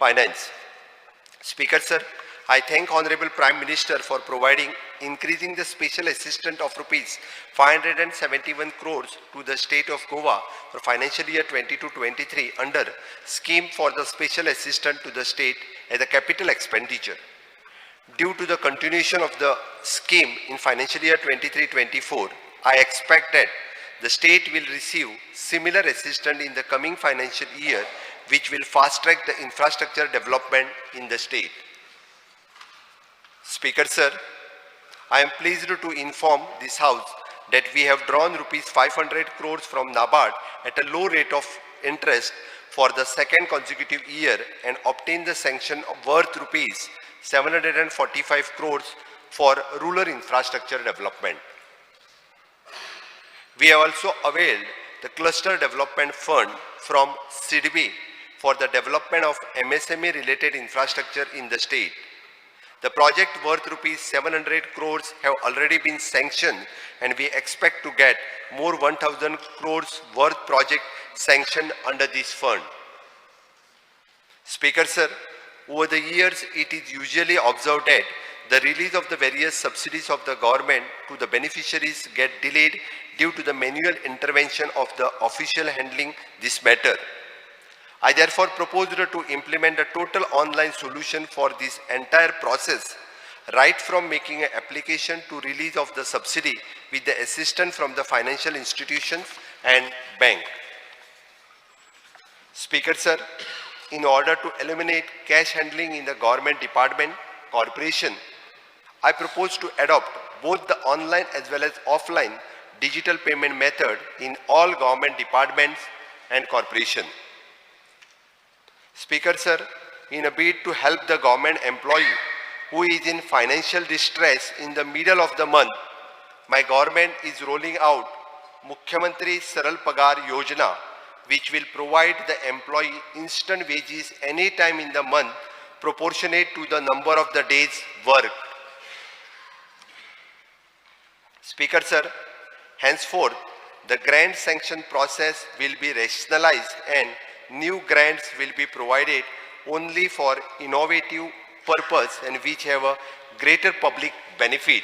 Finance. Speaker Sir, I thank Honorable Prime Minister for providing increasing the special assistance of rupees 571 crores to the state of Goa for financial year 22-23 under scheme for the special assistance to the state as a capital expenditure. Due to the continuation of the scheme in financial year 23-24, I expect that the state will receive similar assistance in the coming financial year, which will fast-track the infrastructure development in the state. Speaker Sir, I am pleased to inform this House that we have drawn rupees 500 crores from NABARD at a low rate of interest for the second consecutive year and obtained the sanction worth rupees 745 crores for rural infrastructure development. We have also availed the Cluster Development Fund from CDB for the development of MSME related infrastructure in the state. The project worth rupees 700 crores have already been sanctioned and we expect to get more 1000 crores worth project sanctioned under this fund. Speaker Sir, over the years it is usually observed that the release of the various subsidies of the government to the beneficiaries get delayed due to the manual intervention of the official handling this matter. I therefore proposed to implement a total online solution for this entire process, right from making an application to release of the subsidy with the assistance from the financial institutions and bank. Speaker Sir, in order to eliminate cash handling in the government department, corporation, I propose to adopt both the online as well as offline digital payment method in all government departments and corporation. Speaker Sir, in a bid to help the government employee who is in financial distress in the middle of the month, my government is rolling out Mukhyamantri Saral Pagar Yojana, which will provide the employee instant wages any time in the month proportionate to the number of the days worked. Speaker Sir, henceforth, the grant sanction process will be rationalized and new grants will be provided only for innovative purpose and which have a greater public benefit.